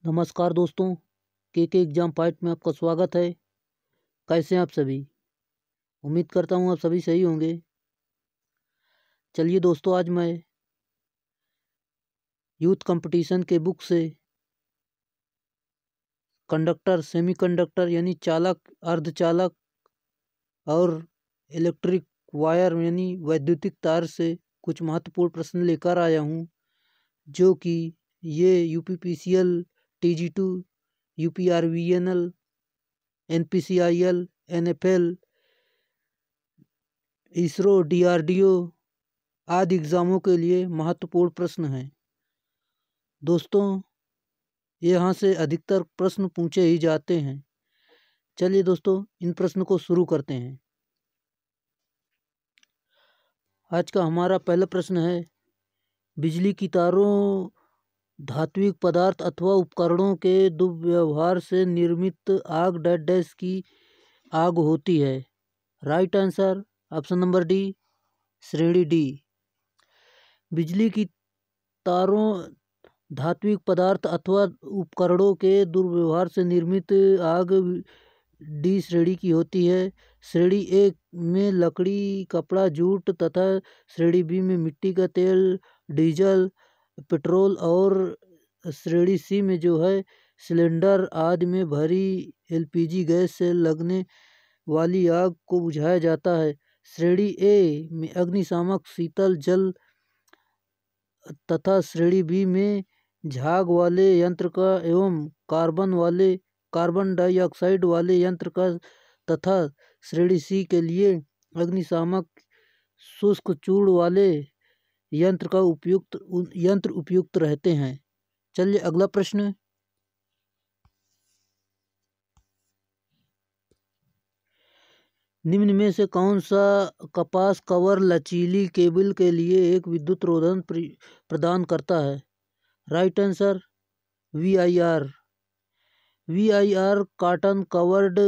नमस्कार दोस्तों, के एग्जाम फाइट में आपका स्वागत है। कैसे हैं आप सभी? उम्मीद करता हूँ आप सभी सही होंगे। चलिए दोस्तों, आज मैं यूथ कंपटीशन के बुक से कंडक्टर, सेमीकंडक्टर यानी चालक, अर्धचालक और इलेक्ट्रिक वायर यानी वैद्युतिक तार से कुछ महत्वपूर्ण प्रश्न लेकर आया हूँ, जो कि ये यूपीपीसीएल, टीजी2, UPRVNL, NPCIL, NFL, ISRO, DRDO आदि एग्जामों के लिए महत्वपूर्ण प्रश्न हैं। दोस्तों, यहाँ से अधिकतर प्रश्न पूछे ही जाते हैं। चलिए दोस्तों, इन प्रश्न को शुरू करते हैं। आज का हमारा पहला प्रश्न है, बिजली की तारों धात्विक पदार्थ अथवा उपकरणों के दुर्व्यवहार से निर्मित आग डैश की आग होती है। Right answer option number D, श्रेणी डी। बिजली की तारों धात्विक पदार्थ अथवा उपकरणों के दुर्व्यवहार से निर्मित आग डी श्रेणी की होती है। श्रेणी ए में लकड़ी, कपड़ा, जूट तथा श्रेणी बी में मिट्टी का तेल, डीजल, पेट्रोल और श्रेणी सी में जो है सिलेंडर आदि में भरी एलपीजी गैस से लगने वाली आग को बुझाया जाता है। श्रेणी ए में अग्निशामक, शीतल जल तथा श्रेणी बी में झाग वाले यंत्र का एवं कार्बन डाइऑक्साइड वाले यंत्र का तथा श्रेणी सी के लिए अग्निशामक, शुष्क चूर्ण वाले यंत्र उपयुक्त रहते हैं। चलिए अगला प्रश्न, निम्न में से कौन सा कपास कवर लचीली केबल के लिए एक विद्युत रोधन प्रदान करता है? Right answer VIR। VIR cotton covered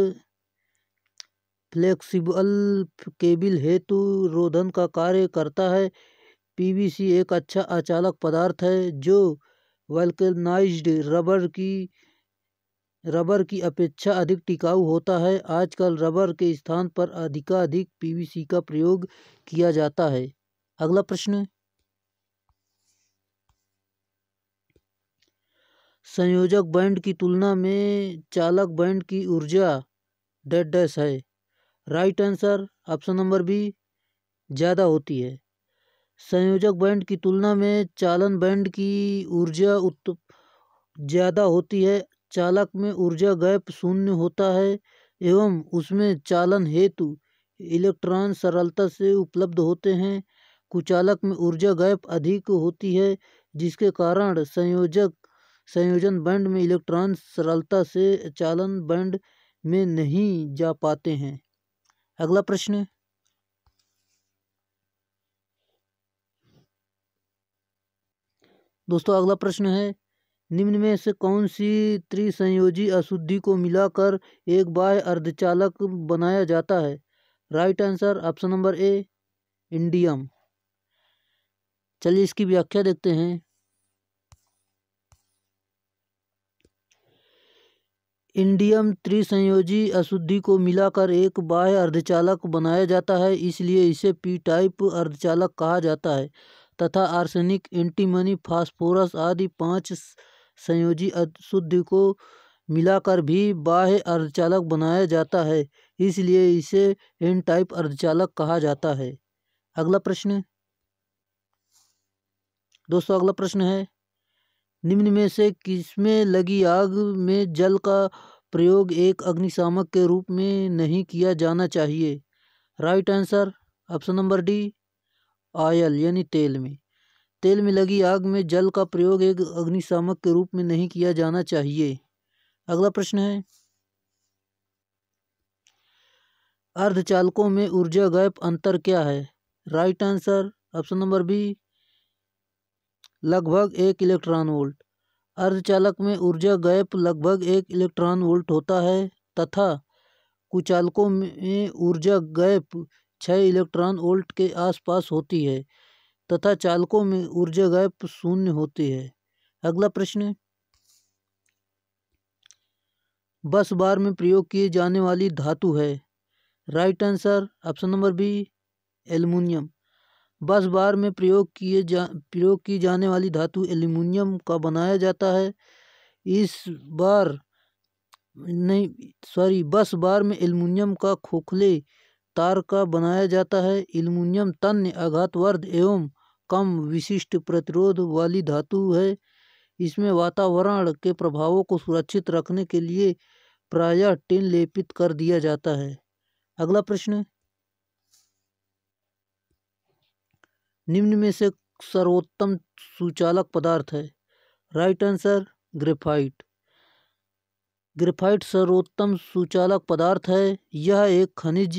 flexible cable हेतु रोधन का कार्य करता है। PVC एक अच्छा अचालक पदार्थ है जो वल्केनाइज्ड रबर की अपेक्षा अधिक टिकाऊ होता है। आजकल रबर के स्थान पर अधिकाधिक PVC का प्रयोग किया जाता है। अगला प्रश्न, संयोजक बैंड की तुलना में चालक बैंड की ऊर्जा डैश है। Right answer option number B, ज़्यादा होती है। संयोजक बैंड की तुलना में चालन बैंड की ऊर्जा ज़्यादा होती है। चालक में ऊर्जा गैप शून्य होता है एवं उसमें चालन हेतु इलेक्ट्रॉन सरलता से उपलब्ध होते हैं। कुचालक में ऊर्जा गैप अधिक होती है, जिसके कारण संयोजन बैंड में इलेक्ट्रॉन सरलता से चालन बैंड में नहीं जा पाते हैं। अगला प्रश्न, दोस्तों अगला प्रश्न है, निम्न में से कौन सी त्रिसंयोजी अशुद्धि को मिलाकर एक बाह्य अर्धचालक बनाया जाता है? राइट आंसर ऑप्शन नंबर ए, इंडियम। चलिए इसकी व्याख्या देखते हैं। इंडियम त्रिसंयोजी अशुद्धि को मिलाकर एक बाह्य अर्धचालक बनाया जाता है, इसलिए इसे पी टाइप अर्धचालक कहा जाता है तथा आर्सेनिक, एंटीमनी, फास्फोरस आदि 5 संयोजी अशुद्धि को मिलाकर भी बाह्य अर्धचालक बनाया जाता है, इसलिए इसे एन टाइप अर्धचालक कहा जाता है। अगला प्रश्न, दोस्तों अगला प्रश्न है, निम्न में से किसमें लगी आग में जल का प्रयोग एक अग्निशामक के रूप में नहीं किया जाना चाहिए? Right answer option number D, oil यानी तेल में लगी आग में जल का प्रयोग एक अग्निशामक के रूप में नहीं किया जाना चाहिए। अगला प्रश्न है, अर्धचालकों में ऊर्जा गैप अंतर क्या है? Right answer option number B, लगभग 1 इलेक्ट्रॉन वोल्ट। अर्धचालक में ऊर्जा गैप लगभग 1 इलेक्ट्रॉन वोल्ट होता है तथा कुचालकों में ऊर्जा गैप 6 इलेक्ट्रॉन वोल्ट के आसपास होती है तथा चालकों में ऊर्जा गैप 0 होती है। अगला प्रश्न, बस बार में प्रयोग किए जाने वाली धातु है? Right answer option number B aluminium. Bus bar में प्रयोग की जाने वाली धातु एल्युमिनियम का बनाया जाता है। बस बार में एल्युमिनियम का खोखले तार का बनाया जाता है। एल्युमिनियम तन्य आघातवर्ध एवं कम विशिष्ट प्रतिरोध वाली धातु है। इसमें वातावरण के प्रभावों को सुरक्षित रखने के लिए प्रायः टिन लेपित कर दिया जाता है। अगला प्रश्न, निम्न में से सर्वोत्तम सुचालक पदार्थ है? Right answer graphite. ग्रेफाइट सर्वोत्तम सुचालक पदार्थ है। यह एक खनिज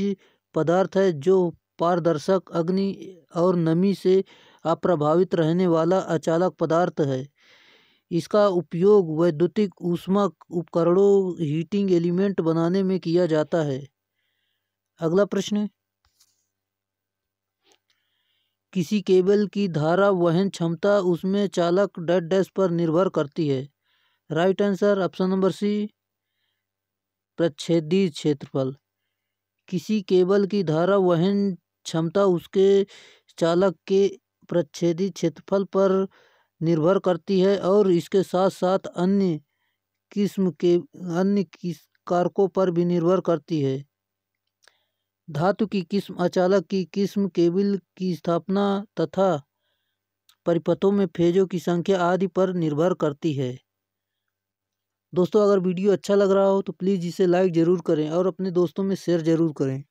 पदार्थ है जो पारदर्शक, अग्नि और नमी से अप्रभावित रहने वाला अचालक पदार्थ है। इसका उपयोग वैद्युतिक ऊष्मा उपकरणों हीटिंग एलिमेंट बनाने में किया जाता है। अगला प्रश्न, किसी केबल की धारा वहन क्षमता उसमें चालक डैश पर निर्भर करती है। Right answer option number C प्रच्छेदी क्षेत्रफल। किसी केबल की धारा वहन क्षमता उसके चालक के प्रच्छेदी क्षेत्रफल पर निर्भर करती है और इसके साथ साथ अन्य कारकों पर भी निर्भर करती है। धातु की किस्म, अचालक की किस्म, केबल की स्थापना तथा परिपथों में फेजों की संख्या आदि पर निर्भर करती है। दोस्तों, अगर वीडियो अच्छा लग रहा हो तो प्लीज़ इसे लाइक ज़रूर करें और अपने दोस्तों में शेयर ज़रूर करें।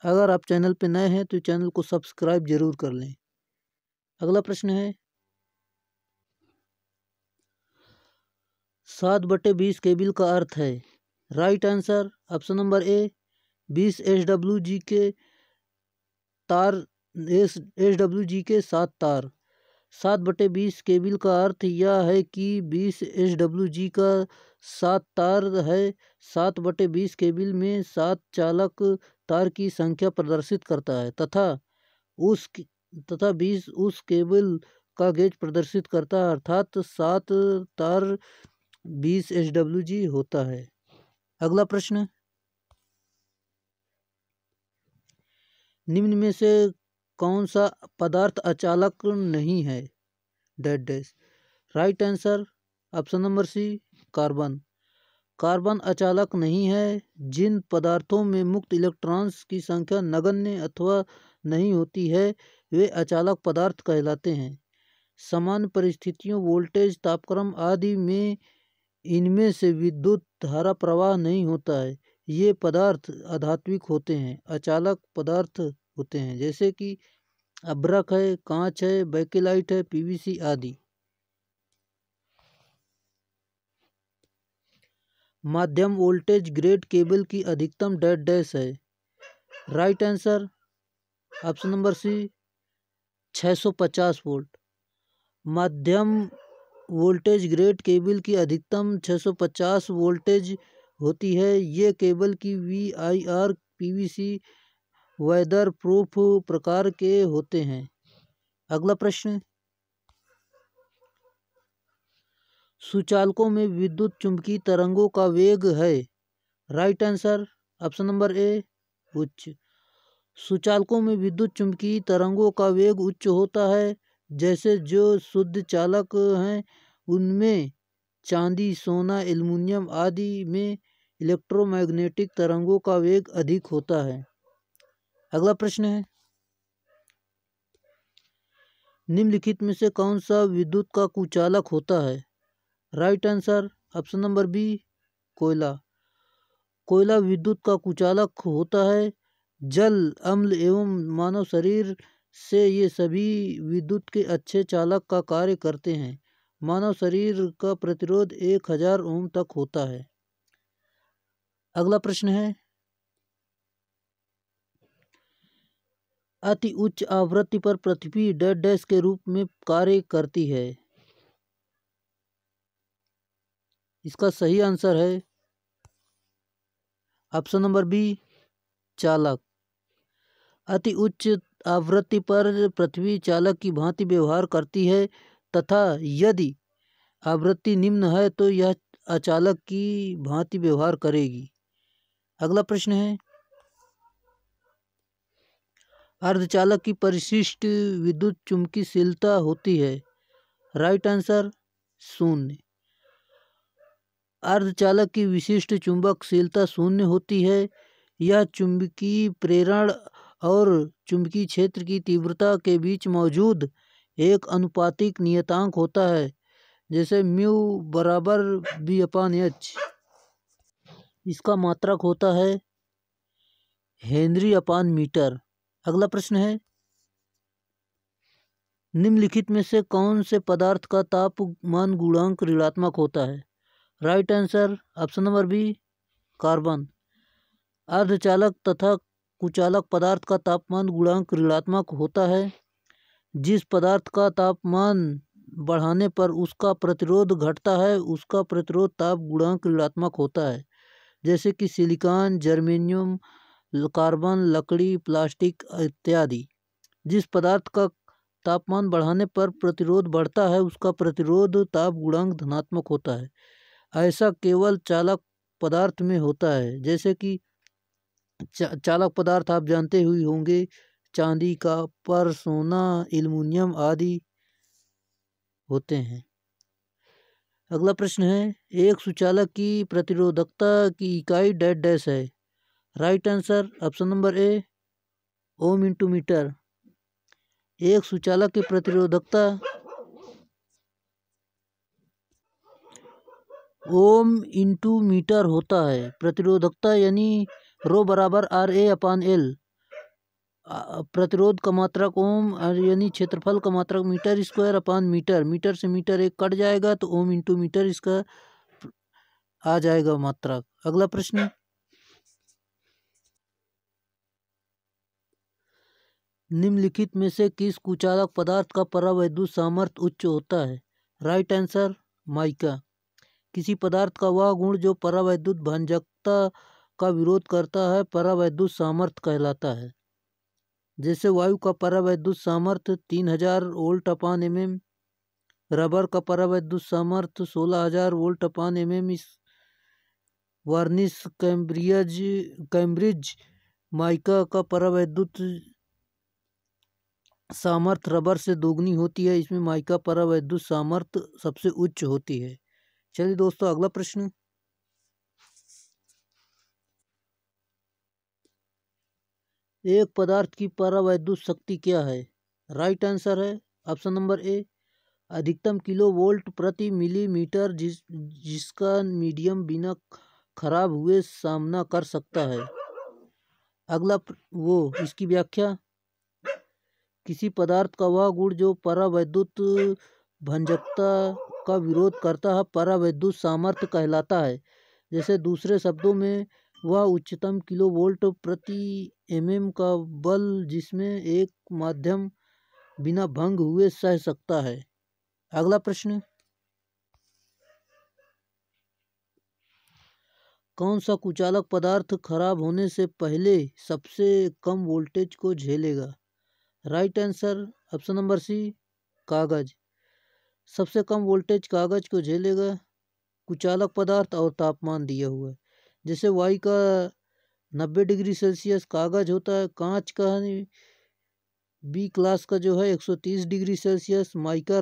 अगर आप चैनल पर नए हैं तो चैनल को सब्सक्राइब ज़रूर कर लें। अगला प्रश्न है, 7/20 केबल का अर्थ है? राइट आंसर ऑप्शन नंबर ए 20 SWG के तार, SWG के 7 तार। 7/20 केबल का अर्थ यह है कि 20 SWG का 7 तार है। 7/20 केबल में 7 चालक तार की संख्या प्रदर्शित करता है तथा 20 उस केबल का गेज प्रदर्शित करता है, अर्थात 7 तार 20 SWG होता है। अगला प्रश्न, निम्न में से कौन सा पदार्थ अचालक नहीं है? Dash. Right answer option number C carbon. Carbon अचालक नहीं है। जिन पदार्थों में मुक्त इलेक्ट्रॉन्स की संख्या नगण्य अथवा नहीं होती है वे अचालक पदार्थ कहलाते हैं। सामान्य परिस्थितियों, वोल्टेज, तापक्रम आदि में इनमें से विद्युत धारा प्रवाह नहीं होता है। ये पदार्थ अधात्विक होते हैं, अचालक पदार्थ होते हैं, जैसे कि अभ्रक है, कांच है, बेकेलाइट है, PVC आदि। मध्यम वोल्टेज ग्रेड केबल की अधिकतम डैश है? Right answer option number C 650 volt. मध्यम वोल्टेज ग्रेड केबल की अधिकतम 650 वोल्टेज होती है। ये केबल की VIR PVC वेदर प्रूफ प्रकार के होते हैं। अगला प्रश्न, सुचालकों में विद्युत चुम्बकीय तरंगों का वेग है? राइट आंसर ऑप्शन नंबर ए उच्च। सुचालकों में विद्युत चुम्बकीय तरंगों का वेग उच्च होता है। जैसे जो शुद्ध चालक हैं उनमें चांदी, सोना, एल्युमिनियम आदि में इलेक्ट्रोमैग्नेटिक तरंगों का वेग अधिक होता है। अगला प्रश्न है, निम्नलिखित में से कौन सा विद्युत का कुचालक होता है? Right answer option number B कोयला। कोयला विद्युत का कुचालक होता है। जल, अम्ल एवं मानव शरीर से ये सभी विद्युत के अच्छे चालक का कार्य करते हैं। मानव शरीर का प्रतिरोध 1000 ओम तक होता है। अगला प्रश्न है, अति उच्च आवृत्ति पर पृथ्वी डैश के रूप में कार्य करती है? इसका सही आंसर है ऑप्शन नंबर बी चालक। अति उच्च आवृत्ति पर पृथ्वी चालक की भांति व्यवहार करती है तथा यदि आवृत्ति निम्न है तो यह अचालक की भांति व्यवहार करेगी। अगला प्रश्न है, अर्धचालक की परिशिष्ट विद्युत चुम्बकीयशीलता होती है। Right answer 0। अर्धचालक की विशिष्ट चुंबकशीलता 0 होती है। यह चुंबकीय प्रेरण और चुंबकीय क्षेत्र की तीव्रता के बीच मौजूद एक अनुपातिक नियतांक होता है, जैसे म्यू बराबर V/H। इसका मात्रक होता है हेनरी/मीटर। अगला प्रश्न है, निम्नलिखित में से कौन से पदार्थ का तापमान गुणांक ऋणात्मक होता है। Right answer option number B, carbon. अर्धचालक तथा कुचालक पदार्थ का तापमान गुणांक ऋणात्मक होता है। जिस पदार्थ का तापमान बढ़ाने पर उसका प्रतिरोध घटता है, उसका प्रतिरोध ताप गुणांक ऋणात्मक होता है, जैसे कि सिलिकॉन, जर्मेनियम, कार्बन, लकड़ी, प्लास्टिक इत्यादि। जिस पदार्थ का तापमान बढ़ाने पर प्रतिरोध बढ़ता है, उसका प्रतिरोध ताप गुणांक धनात्मक होता है। ऐसा केवल चालक पदार्थ में होता है, जैसे कि चालक पदार्थ आप जानते हुए होंगे, चांदी, कॉपर, सोना, एल्युमिनियम आदि होते हैं। अगला प्रश्न है, एक सुचालक की प्रतिरोधकता की इकाई डैश डैश है। Right answer option number A, ohm into metre. एक सुचालक की प्रतिरोधकता ओम इंटू मीटर होता है। प्रतिरोधकता यानी रो बराबर RA/L। प्रतिरोध का मात्रक ओम यानी क्षेत्रफल का मात्रक मीटर स्क्वायर/ मीटर। मीटर से मीटर एक कट जाएगा तो ओम इंटू मीटर इसका आ जाएगा मात्रक। अगला प्रश्न, निम्नलिखित में से किस कुचालक पदार्थ का परावैद्युत सामर्थ्य उच्च होता है। Right answer mica. किसी पदार्थ का वह गुण जो परावैद्युत भंजकता का विरोध करता है परावैद्युत सामर्थ्य कहलाता है। जैसे वायु का परावैद्युत सामर्थ्य 3000 वोल्ट/mm, रबर का परावैद्युत सामर्थ्य 16000 वोल्ट/mm। इस वार्निश, कैम्ब्रिज माइका का परावैद्युत सामर्थ्य रबर से दोगुनी होती है। इसमें माइका परावैद्युत सामर्थ्य सबसे उच्च होती है। चलिए दोस्तों, अगला प्रश्न, एक पदार्थ की परावैद्युत शक्ति क्या है। राइट आंसर है ऑप्शन नंबर ए, अधिकतम किलो वोल्ट प्रति मिलीमीटर, जिसका मीडियम बिना खराब हुए सामना कर सकता है। अगला इसकी व्याख्या, किसी पदार्थ का वह गुण जो परावैद्युत भंजकता का विरोध करता है परावैद्युत सामर्थ्य कहलाता है। जैसे दूसरे शब्दों में, वह उच्चतम किलो वोल्ट प्रति mm का बल जिसमें एक माध्यम बिना भंग हुए सह सकता है। अगला प्रश्न, कौन सा कुचालक पदार्थ खराब होने से पहले सबसे कम वोल्टेज को झेलेगा। Right answer option number C, कागज। सबसे कम वोल्टेज कागज को झेलेगा। कुचालक पदार्थ और तापमान दिया हुआ है। जैसे वायु का 90 डिग्री सेल्सियस कागज होता है, कांच का बी क्लास का जो है 130 डिग्री सेल्सियस, माइका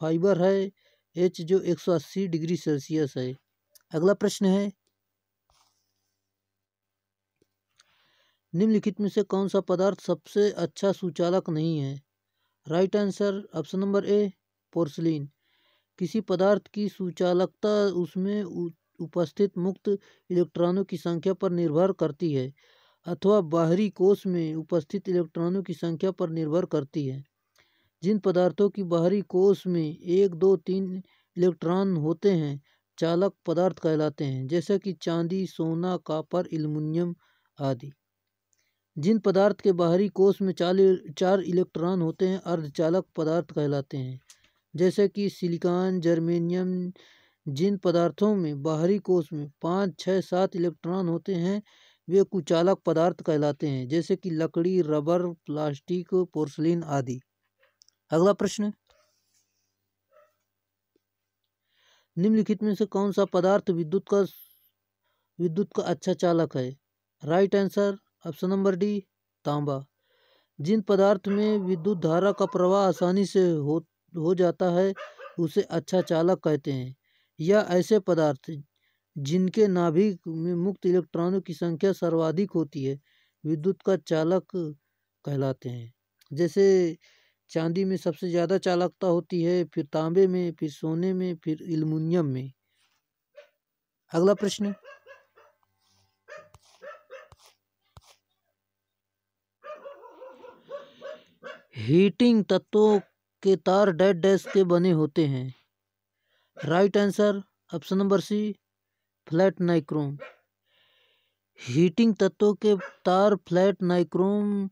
फाइबर है H जो 180 डिग्री सेल्सियस है। अगला प्रश्न है, निम्नलिखित में से कौन सा पदार्थ सबसे अच्छा सुचालक नहीं है। राइट आंसर ऑप्शन नंबर ए, पोर्सिलीन। किसी पदार्थ की सुचालकता उसमें उपस्थित मुक्त इलेक्ट्रॉनों की संख्या पर निर्भर करती है अथवा बाहरी कोश में उपस्थित इलेक्ट्रॉनों की संख्या पर निर्भर करती है। जिन पदार्थों की बाहरी कोश में 1, 2, 3 इलेक्ट्रॉन होते हैं चालक पदार्थ कहलाते हैं, जैसे कि चांदी, सोना, कॉपर, एल्युमिनियम आदि। जिन पदार्थ के बाहरी कोश में 4 इलेक्ट्रॉन होते हैं अर्धचालक पदार्थ कहलाते हैं, जैसे कि सिलिकॉन, जर्मेनियम। जिन पदार्थों में बाहरी कोश में 5, 6, 7 इलेक्ट्रॉन होते हैं वे कुचालक पदार्थ कहलाते हैं, जैसे कि लकड़ी, रबर, प्लास्टिक, पोर्सिलीन आदि। अगला प्रश्न, निम्नलिखित में से कौन सा पदार्थ विद्युत का अच्छा चालक है? Right answer option number D, तांबा। जिन पदार्थ में विद्युत धारा का प्रवाह आसानी से हो जाता है उसे अच्छा चालक कहते हैं। या ऐसे पदार्थ जिनके नाभिक में मुक्त इलेक्ट्रॉनों की संख्या सर्वाधिक होती है विद्युत का चालक कहलाते हैं। जैसे चांदी में सबसे ज़्यादा चालकता होती है, फिर तांबे में, फिर सोने में, फिर एल्युमिनियम में। अगला प्रश्न, हीटिंग तत्वों के तार डैश डैश के बने होते हैं। Right answer option number C, flat nichrome. Heating तत्वों के तार फ्लैट नाइक्रोम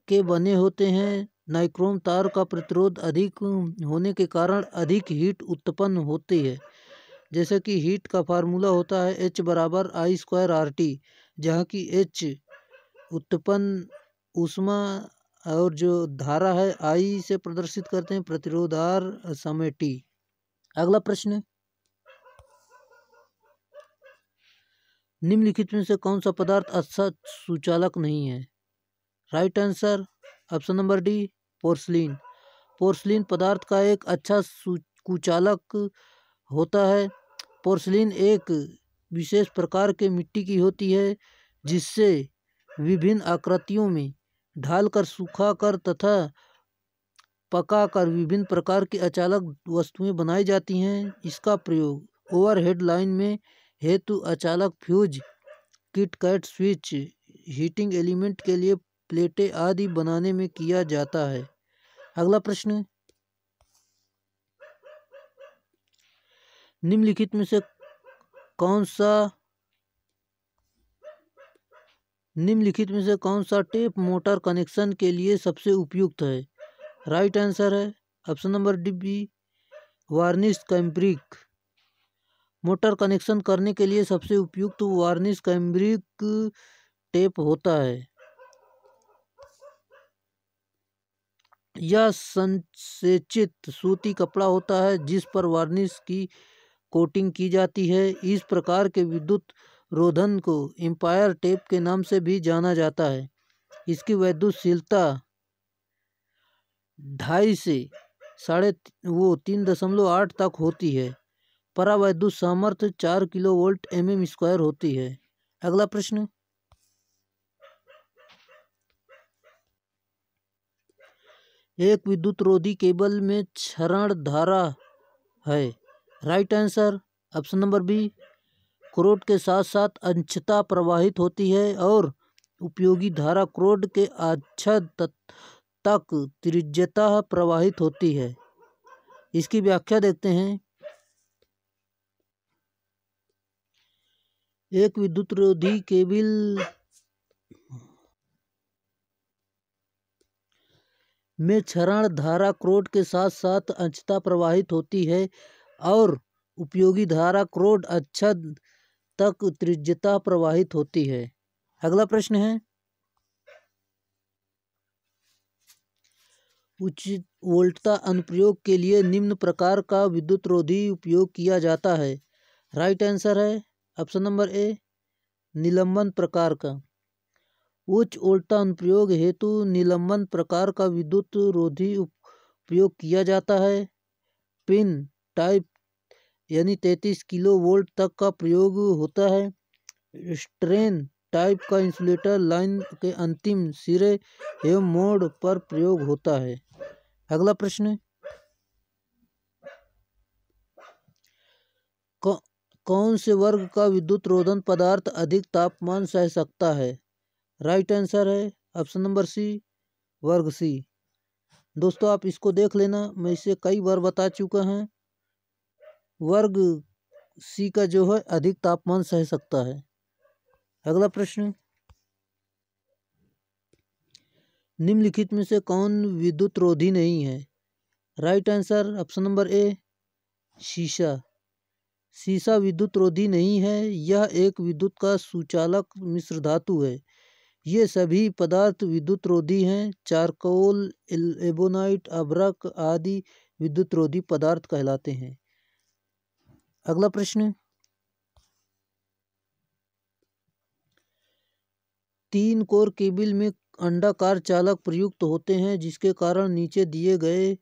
के बने होते हैं। नाइक्रोम तार का प्रतिरोध अधिक होने के कारण अधिक हीट उत्पन्न होती है। जैसे कि हीट का फार्मूला होता है H बराबर I²RT, जहाँ की H उत्पन्न ऊष्मा और जो धारा है I से प्रदर्शित करते हैं, प्रतिरोध R समय T। अगला प्रश्न, निम्नलिखित में से कौन सा पदार्थ अच्छा सुचालक नहीं है? Right answer option number D, porcelain. Porcelain पदार्थ का एक अच्छा कुचालक होता है। पोर्सिलीन एक विशेष प्रकार के मिट्टी की होती है जिससे विभिन्न आकृतियों में ढालकर, सुखाकर तथा पकाकर विभिन्न प्रकार की अचालक वस्तुएं बनाई जाती हैं। इसका प्रयोग ओवरहेड लाइन में हेतु अचालक, fuse, kit kat, switch, heating element के लिए प्लेटें आदि बनाने में किया जाता है। अगला प्रश्न, निम्नलिखित में से कौन सा टेप मोटर कनेक्शन के लिए सबसे उपयुक्त है? राइट आंसर है option number D, varnish cambric. Motor connection करने के लिए सबसे उपयुक्त वार्निश कैम्ब्रिक टेप होता है। यह संसेचित सूती कपड़ा होता है जिस पर वार्निश की कोटिंग की जाती है। इस प्रकार के विद्युत रोधन को एम्पायर टेप के नाम से भी जाना जाता है। इसकी विद्युतशीलता 2.5 से 3.8 तक होती है। परावैद्युत सामर्थ्य 4 किलोवोल्ट mm² होती है। अगला प्रश्न, एक विद्युत रोधी केबल में क्षरण धारा है। Right answer option number B, क्रोड के साथ साथ अंशतः प्रवाहित होती है और उपयोगी धारा क्रोड के आच्छाद तक त्रिज्यतः प्रवाहित होती है। इसकी व्याख्या देखते हैं। एक विद्युत रोधी केबल में क्षरण धारा क्रोड के साथ साथ अंशतः प्रवाहित होती है और उपयोगी धारा क्रोड आच्छाद तक त्रिज्यतः प्रवाहित होती है। अगला प्रश्न है, उचित वोल्टता अनुप्रयोग के लिए निम्न प्रकार का विद्युत रोधी उपयोग किया जाता है। राइट आंसर है ऑप्शन नंबर ए, निलंबन प्रकार का। उच्च वोल्टता अनुप्रयोग हेतु निलंबन प्रकार का विद्युत रोधी उपयोग किया जाता है। पिन टाइप यानी 33 किलो वोल्ट तक का प्रयोग होता है। स्ट्रेन टाइप का इंसुलेटर लाइन के अंतिम सिरे एवं मोड़ पर प्रयोग होता है। अगला प्रश्न, कौन से वर्ग का विद्युत रोधन पदार्थ अधिक तापमान सह सकता है? राइट आंसर है ऑप्शन नंबर सी, वर्ग सी। दोस्तों आप इसको देख लेना, मैं इसे कई बार बता चुका हूँ। वर्ग सी का जो है अधिक तापमान सह सकता है। अगला प्रश्न, निम्नलिखित में से कौन विद्युत रोधी नहीं है? राइट आंसर ऑप्शन नंबर ए, शीशा। शीशा विद्युत रोधी नहीं है। यह एक विद्युत का सुचालक मिश्र धातु है। ये सभी पदार्थ विद्युत रोधी हैं। चारकोल, एबोनाइट, अभ्रक आदि विद्युत रोधी पदार्थ कहलाते हैं। अगला प्रश्न, 3 कोर केबल में अंडाकार चालक प्रयुक्त होते हैं जिसके कारण नीचे दिए गए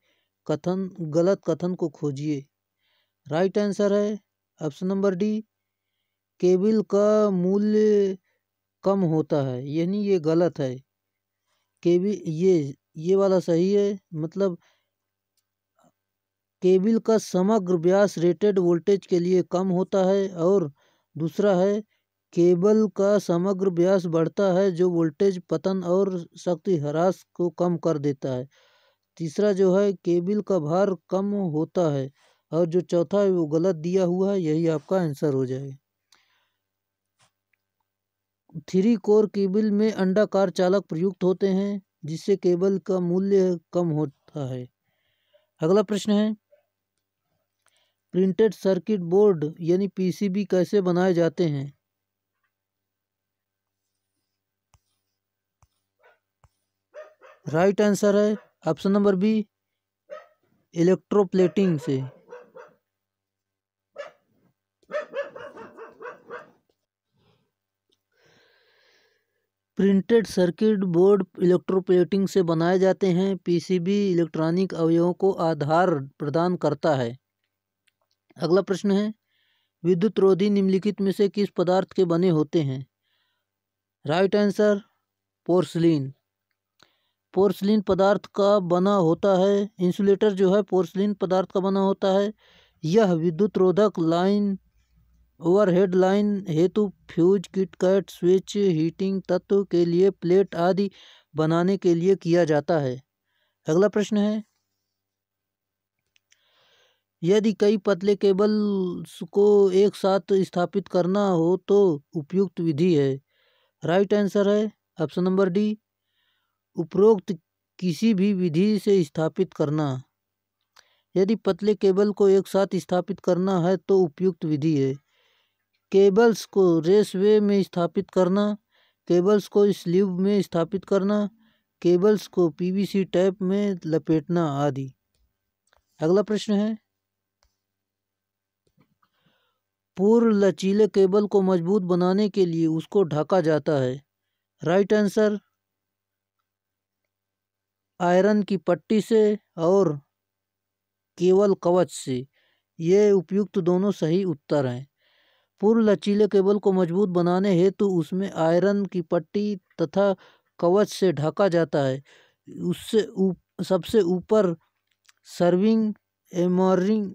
गलत कथन को खोजिए। राइट आंसर है ऑप्शन नंबर डी, केबल का मूल्य कम होता है, यानी ये गलत है। केबल ये वाला सही है, मतलब केबल का समग्र व्यास रेटेड वोल्टेज के लिए कम होता है। और दूसरा है, केबल का समग्र व्यास बढ़ता है जो वोल्टेज पतन और शक्ति ह्रास को कम कर देता है। तीसरा जो है, केबल का भार कम होता है। और जो चौथा है वो गलत दिया हुआ है, यही आपका आंसर हो जाएगा। 3 कोर केबल में अंडाकार चालक प्रयुक्त होते हैं जिससे केबल का मूल्य कम होता है। अगला प्रश्न है, प्रिंटेड सर्किट बोर्ड यानी पीसीबी कैसे बनाए जाते हैं? राइट आंसर है ऑप्शन नंबर बी, इलेक्ट्रोप्लेटिंग से। प्रिंटेड सर्किट बोर्ड इलेक्ट्रोप्लेटिंग से बनाए जाते हैं। पीसीबी इलेक्ट्रॉनिक अवयवों को आधार प्रदान करता है। अगला प्रश्न है, विद्युत रोधी निम्नलिखित में से किस पदार्थ के बने होते हैं? Right answer, porcelain. पोर्सलिन पदार्थ का बना होता है। इंसुलेटर जो है पोर्सलिन पदार्थ का बना होता है। यह विद्युत रोधक लाइन, ओवरहेड लाइन हेतु fuse, kit kat, switch, heating तत्व के लिए प्लेट आदि बनाने के लिए किया जाता है। अगला प्रश्न है, यदि कई पतले केबल्स को एक साथ स्थापित करना हो तो उपयुक्त विधि है? राइट आंसर है ऑप्शन नंबर डी, उपरोक्त किसी भी विधि से स्थापित करना। यदि पतले केबल को एक साथ स्थापित करना है तो उपयुक्त विधि है, केबल्स को रेसवे में स्थापित करना, केबल्स को स्लीव में स्थापित करना, केबल्स को पीवीसी टैप में लपेटना आदि। अगला प्रश्न है, पूर्ण लचीले केबल को मजबूत बनाने के लिए उसको ढका जाता है। राइट आंसर, आयरन की पट्टी से और केबल कवच से। ये उपयुक्त दोनों सही उत्तर हैं। पूर्ण लचीले केबल को मजबूत बनाने हेतु उसमें आयरन की पट्टी तथा कवच से ढका जाता है। उससे सबसे ऊपर सर्विंग, एमरिंग,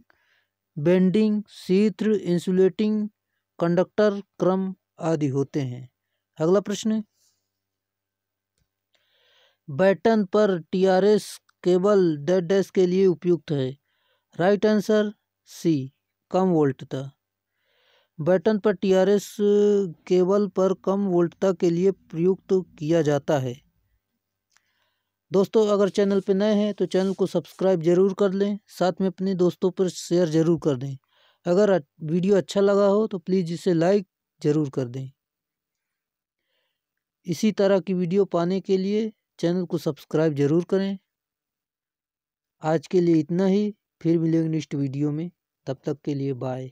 बेंडिंग, शीत्र, इंसुलेटिंग, कंडक्टर क्रम आदि होते हैं। अगला प्रश्न, बैटन पर टीआरएस केबल डेड डैश के लिए उपयुक्त है। राइट आंसर सी, कम वोल्टता। बैटन पर टीआरएस केबल पर कम वोल्टता के लिए प्रयुक्त किया जाता है। दोस्तों, अगर चैनल पर नए हैं तो चैनल को सब्सक्राइब जरूर कर लें, साथ में अपने दोस्तों पर शेयर जरूर कर दें। अगर वीडियो अच्छा लगा हो तो प्लीज़ इसे लाइक जरूर कर दें। इसी तरह की वीडियो पाने के लिए चैनल को सब्सक्राइब जरूर करें। आज के लिए इतना ही, फिर मिलेंगे नेक्स्ट वीडियो में। तब तक के लिए बाय।